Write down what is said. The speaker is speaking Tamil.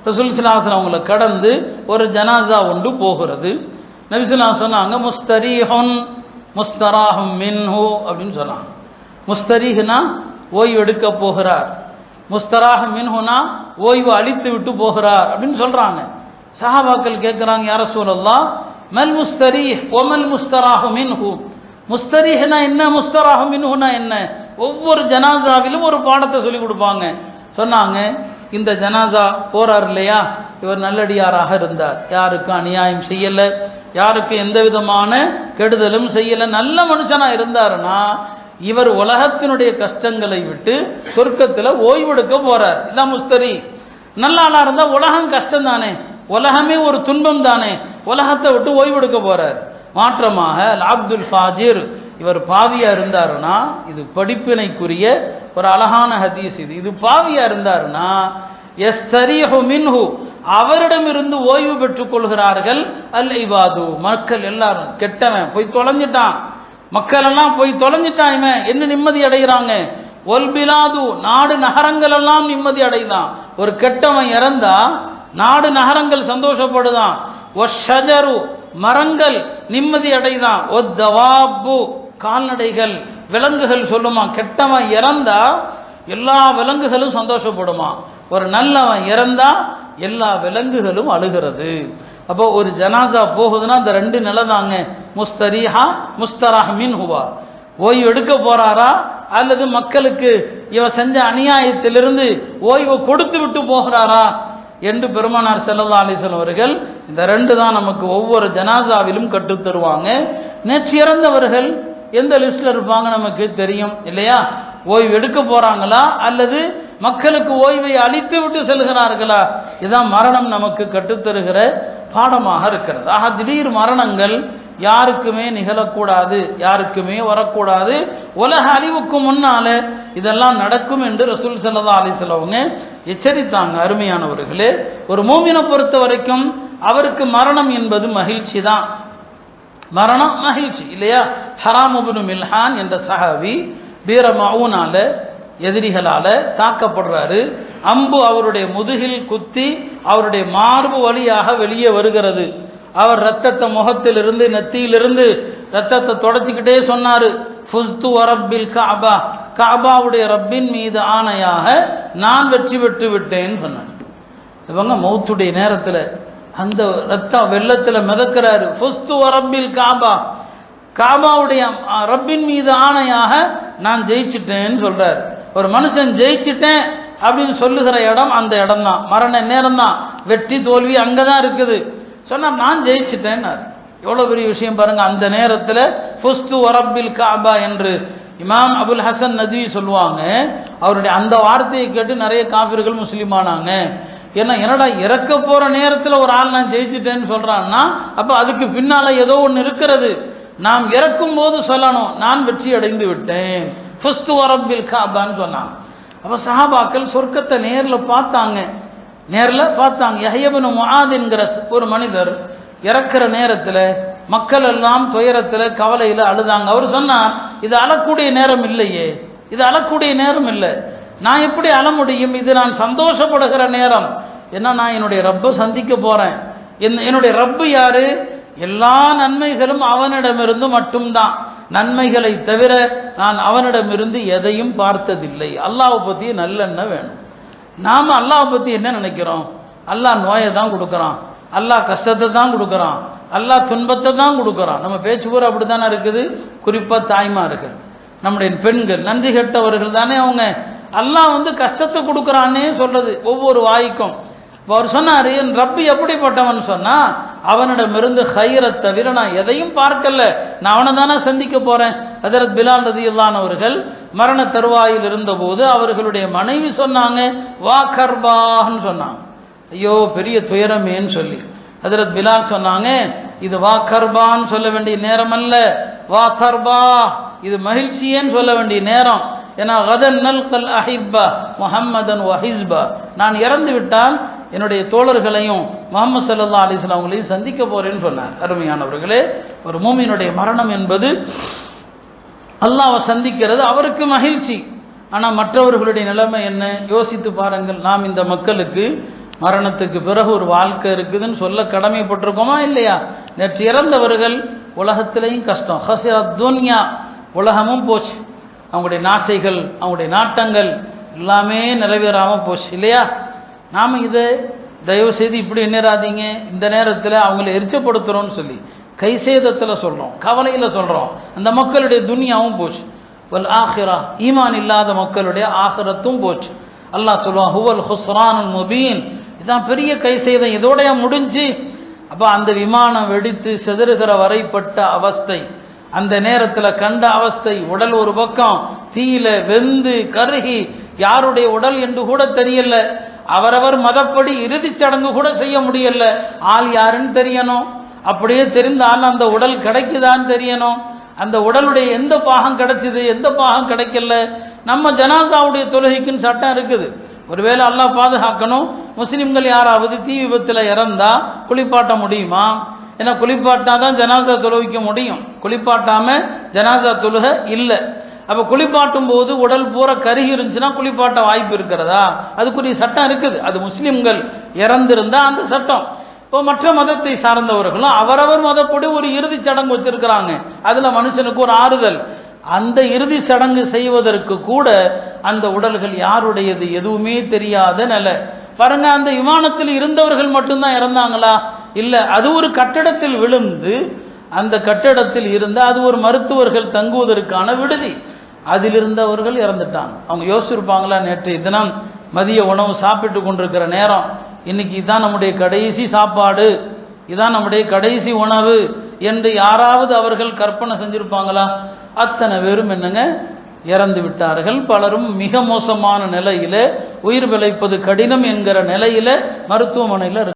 ரசூல் ஸல்லல்லாஹு அலைஹி வஸல்லம் அவங்களை கடந்து ஒரு ஜனாசா ஒன்று போகிறது. நபி ஸல்லல்லாஹு அலைஹி வஸல்லம் சொன்னாங்க, முஸ்தரீஹுன் முஸ்தராஹும் மின்ஹு அப்படின்னு சொன்னாங்க. முஸ்தரீஹ்னா ஓய்வு எடுக்க போகிறார், முஸ்தராஹ் மின்ஹுனா ஓய்வு அளித்து விட்டு போகிறார் அப்படின்னு சொல்றாங்க. சஹாபாக்கள் கேட்குறாங்க, யா ரசூலல்லாஹ் மல் முஸ்தரீஹ் வமல் முஸ்தராஹு மின்ஹு, முஸ்தரீஹ்னா என்ன, முஸ்தராஹு மின்ஹுனா என்ன? ஒவ்வொரு ஜனாசாவிலும் ஒரு பாடத்தை சொல்லி கொடுப்பாங்க. சொன்னாங்க, இந்த ஜனாசா போறார் இல்லையா, இவர் நல்லடியாராக இருந்தார், யாருக்கு அநியாயம் செய்யல, யாருக்கு எந்த விதமான கெடுதலும் செய்யல, நல்ல மனுஷனா இருந்தாருன்னா இவர் உலகத்தினுடைய கஷ்டங்களை விட்டு சொர்க்கத்தில் ஓய்வெடுக்க போறார். இல்ல முஸ்தரி நல்ல ஆளா இருந்தா உலகம் கஷ்டம் தானே, உலகமே ஒரு துன்பம் தானே, உலகத்தை விட்டு ஓய்வெடுக்க போறார். மாற்றமாக அப்துல் ஃபாஜிர் இவர் பாவியா இருந்தாருன்னா, இது படிப்பினைக்குரிய ஒரு அழகான ஹதீஸ். இது பாவியா இருந்தாருன்னா யஸ்தரீஹு மின்ஹு, அவரிடமிருந்து ஓய்வு பெற்றுக் கொள்கிறார்கள். அல் இபாது, மக்கள் எல்லாரும், கெட்டவன் போய் தொலைஞ்சிட்டான், மக்கள் எல்லாம் போய் தொலைஞ்சிட்டான், இவன் என்ன நிம்மதி அடைகிறாங்க. ஒல் பிலாது, நாடு நகரங்கள் எல்லாம் நிம்மதி அடைதான். ஒரு கெட்டவன் இறந்தா நாடு நகரங்கள் சந்தோஷப்படுதான். ஒஷஜரு, மரங்கள் நிம்மதி அடைதான். ஒத்தவாபு, கால்நடைகள் விலங்குகள் சொல்லுமா, கெட்டவன் இறந்தா எல்லா விலங்குகளும் சந்தோஷப்படுமா, ஒரு நல்லவன் இறந்தா எல்லா விலங்குகளும் அழுகிறது. அப்போ ஒரு ஜனாசா போகுதுன்னா அந்த ரெண்டு நிலை தாங்க, முஸ்தரீஹா முஸ்தராஹ் மின்ஹுவா, ஓய்வு எடுக்க போறாரா அல்லது மக்களுக்கு இவ செஞ்ச அநியாயத்திலிருந்து ஓய்வு கொடுத்து விட்டு போகிறாரா என்று பெருமானார் ஸல்லல்லாஹு அலைஹி வஸல்லம் அவர்கள் இந்த ரெண்டு தான் நமக்கு ஒவ்வொரு ஜனாசாவிலும் கற்றுத் தருவாங்க. நேற்று இறந்தவர்கள் எந்த லிஸ்ட்ல இருப்பாங்க நமக்கு தெரியும் இல்லையா, ஓய்வு எடுக்க போறாங்களா அல்லது மக்களுக்கு ஓய்வை அளித்து விட்டு செல்கிறார்களா, இதான் மரணம் நமக்கு கற்றுத்தருகிற பாடமாக இருக்கிறது. ஆக திடீர் மரணங்கள் யாருக்குமே நிகழக்கூடாது, யாருக்குமே வரக்கூடாது. உலக அழிவுக்கு முன்னால இதெல்லாம் நடக்கும் என்று ரசூல் ஸல்லல்லாஹு அலைஹி வஸல்லம் அவங்க எச்சரித்தாங்க. அருமையானவர்களே, ஒரு மூமினை பொறுத்த வரைக்கும் அவருக்கு மரணம் என்பது மகிழ்ச்சி தான், மரணம் மகிழ்ச்சி இல்லையா. ஹராம் இப்னு மில்ஹான் என்ற சஹாபி பீர மவுனால எதிரிகளால தாக்கப்படுறாரு. அம்பு அவருடைய முதுகில் குத்தி அவருடைய மார்பு வழியாக வெளியே வருகிறது. அவர் ரத்தத்தை முகத்திலிருந்து நெத்தியிலிருந்து ரத்தத்தை தொடச்சிக்கிட்டே சொன்னாரு, ஃபுஸ்து வரப்பில் கஅபா, கஅபாவுடைய ரப்பின் மீது ஆணையாக நான் வெற்றி பெற்று விட்டேன்னு சொன்னார். இவங்க மௌத்துடைய நேரத்தில் அந்த ரத்தம் வெள்ளத்தில் மிதக்கிறாரு. ஃபுஸ்து வரப்பில் கஅபா, காபாவுடைய ரப்பின் மீது ஆணையாக நான் ஜெயிச்சிட்டேன்னு சொல்றாரு. ஒரு மனுஷன் ஜெயிச்சிட்டேன் அப்படின்னு சொல்லுகிற இடம் அந்த இடம் தான், மரண நேரம் தான், வெற்றி தோல்வி அங்கதான் இருக்குது. சொன்னா நான் ஜெயிச்சிட்டேன், எவ்வளவு பெரிய விஷயம் பாருங்க. அந்த நேரத்தில் ஃபுஸ்து வரப்பில் கஅபா என்று இமாம் அபுல் ஹசன் நத்வி சொல்லுவாங்க. அவருடைய அந்த வார்த்தையை கேட்டு நிறைய காஃபிர்கள் முஸ்லீமானாங்க. ஏன்னா என்னடா இறக்க போற நேரத்தில் ஒரு ஆள் நான் ஜெயிச்சிட்டேன்னு சொல்றான்னா அப்ப அதுக்கு பின்னால ஏதோ ஒன்று இருக்கிறது. நாம் இறக்கும் போது சொல்லணும் நான் வெற்றி அடைந்து விட்டேன், ஃபுஸ்து வரப்பில் கஅபான்னு சொன்னாங்க. அப்ப சஹாபாக்கள் சொர்க்கத்தை நேரில் பார்த்தாங்க, நேரில் பார்த்தாங்க. யஹ்யா இப்னு முஆத் என்கிற ஒரு மனிதர் இறக்கிற நேரத்தில் மக்கள் எல்லாம் துயரத்தில் கவலையில் அழுதாங்க. அவர் சொன்னார், இது அழக்கூடிய நேரம் இல்லையே, இது அழக்கூடிய நேரம் இல்லை, நான் எப்படி அழ முடியும், இது நான் சந்தோஷப்படுகிற நேரம். ஏன்னா நான் என்னுடைய ரப்பை சந்திக்க போறேன். என்னுடைய ரப்பு யாரு, எல்லா நன்மைகளும் அவனிடமிருந்து மட்டும்தான், நன்மைகளை தவிர நான் அவனிடமிருந்து எதையும் பார்த்ததில்லை. அல்லாஹ்வை பற்றி நல்லெண்ணம் வேணும். நாம அல்லாஹ்வை பற்றி என்ன நினைக்கிறோம், அல்லாஹ் நோயை தான் கொடுக்குறான், அல்லாஹ் கஷ்டத்தை தான் கொடுக்குறான், அல்லாஹ் துன்பத்தை தான் கொடுக்குறான். நம்ம பேச்சு பூரா அப்படி தானே இருக்குது. குறிப்பாக தாய்மார்கள், நம்முடைய பெண்கள் நன்றி கெட்டவர்கள் தானே அவங்க. அல்லாஹ் கஷ்டத்தை கொடுக்குறான்னே சொல்றது ஒவ்வொரு வாய்க்கும். அவர் சொன்னார், என் ரப்பு எப்படிப்பட்டவன் சொன்னா, அவனிடமிருந்து ஹைரை தவிர நான் எதையும் பார்க்கல, நான் அவனை தானே சந்திக்க போறேன். ஹஜ்ரத் பிலால் ரலியல்லாஹு அவர்கள் மரண தருவாயில் இருந்தபோது அவர்களுடைய மனைவி சொன்னாங்க, வா கர்பான்னு சொன்னாங்க. ஐயோ பெரிய துயரமேன்னு சொல்லி ஹஜ்ரத் பிலால் சொன்னாங்க, இது வா கர்பான்னு சொல்ல வேண்டிய நேரம் அல்ல, வா கர்பா இது மகிழ்ச்சியேன்னு சொல்ல வேண்டிய நேரம். ஏன்னா கதன் நல்கல் அஹிப்பா முஹம்மதன் வ ஹிஸ்பா, நான் இறந்து விட்டால் என்னுடைய தோழர்களையும் முஹம்மது ஸல்லல்லாஹு அலைஹி வஸல்லம் அவங்களையும் சந்திக்க போறேன்னு சொன்னார். அருமையானவர்களே, ஒரு மூமினுடைய மரணம் என்பது அல்லாஹ்வை சந்திக்கிறது, அவருக்கு மகிழ்ச்சி. ஆனால் மற்றவர்களுடைய நிலைமை என்ன யோசித்து பாருங்கள். நாம் இந்த மக்களுக்கு மரணத்துக்கு பிறகு ஒரு வாழ்க்கை இருக்குதுன்னு சொல்ல கடமைப்பட்டிருக்கோமா இல்லையா? நேற்று இறந்தவர்கள் உலகத்திலையும் கஷ்டம், ஹஸிர துன்யா, உலகமும் போச்சு, அவங்களுடைய நாசைகள் அவங்களுடைய நாட்டங்கள் எல்லாமே நிறைவேறாமல் போச்சு இல்லையா? நாம் இதை தயவு செய்து இப்படி எண்ணிராதீங்க, இந்த நேரத்தில் அவங்கள எரிச்சப்படுத்துகிறோன்னு சொல்லி கைசேதத்தில் சொல்கிறோம், கவலையில் சொல்கிறோம். அந்த மக்களுடைய துன்யாவும் போச்சு. வல் ஆஹிரா, ஈமான் இல்லாத மக்களுடைய ஆஹிரத்தும் போச்சு. அல்லாஹ் சொல்லுவான் ஹுவல் ஹுஸ்ரானுல் முபீன், இதுதான் பெரிய கைசேதம், இதோடைய முடிஞ்சு. அப்போ அந்த விமானம் வெடித்து செதறுகிற வரைப்பட்ட அவஸ்தை, அந்த நேரத்தில் கண்ட அவஸ்தை, உடல் ஒரு பக்கம் தீயில வெந்து கருகி யாருடைய உடல் என்று கூட தெரியல, அவரவர் மதப்படி இறுதிச் சடங்கு கூட செய்ய முடியல, ஆள் யாருன்னு தெரியணும், அப்படியே தெரிந்தால் அந்த உடல் கிடைக்குதான்னு தெரியணும், அந்த உடலுடைய எந்த பாகம் கிடைச்சிது எந்த பாகம் கிடைக்கல. நம்ம ஜனாசாவுடைய தொழுகைக்குன்னு சட்டம் இருக்குது. ஒருவேளை அல்லாஹ் பாதுகாக்கணும், முஸ்லிம்கள் யாராவது தீ விபத்தில் இறந்தா குளிப்பாட்ட முடியுமா? ஏன்னா குளிப்பாட்டா தான் ஜனாசா தொழுவிக்க முடியும், குளிப்பாட்டாம ஜனாசா தொழுகை இல்லை. அப்போ குளிப்பாட்டும் போது உடல் பூரா கருகி இருந்துச்சுன்னா குளிப்பாட்ட வாய்ப்பு இருக்கிறதா? அதுக்குரிய சட்டம் இருக்குது. அது முஸ்லிம்கள் இறந்திருந்தா அந்த சட்டம். இப்போ மற்ற மதத்தை சார்ந்தவர்களும் அவரவர் மதப்படி ஒரு இறுதி சடங்கு வச்சிருக்கிறாங்க, அதுல மனுஷனுக்கு ஒரு ஆறுதல். அந்த இறுதி சடங்கு செய்வதற்கு கூட அந்த உடல்கள் யாருடையது எதுவுமே தெரியாத நிலை. பாருங்க, அந்த விமானத்தில் இருந்தவர்கள் மட்டும்தான் இறந்தாங்களா? இல்லை, அது ஒரு கட்டடத்தில் விழுந்து, அந்த கட்டடத்தில் இருந்த அது ஒரு மருத்துவர்கள் தங்குவதற்கான விடுதி, அதில் இருந்தவர்கள் இறந்துட்டாங்க. அவங்க யோசிச்சிருப்பாங்களா, நேற்றைய தினம் மதிய உணவு சாப்பிட்டு கொண்டிருக்கிற நேரம், இன்னைக்கு இதான் நம்முடைய கடைசி சாப்பாடு, இதான் நம்முடைய கடைசி உணவு என்று யாராவது அவர்கள் கற்பனை செஞ்சிருப்பாங்களா? அத்தனை பேரும் என்னங்க இறந்து விட்டார்கள். பலரும் மிக மோசமான நிலையில, உயிர் பிழைப்பது கடினம் என்கிற நிலையில மருத்துவமனையில்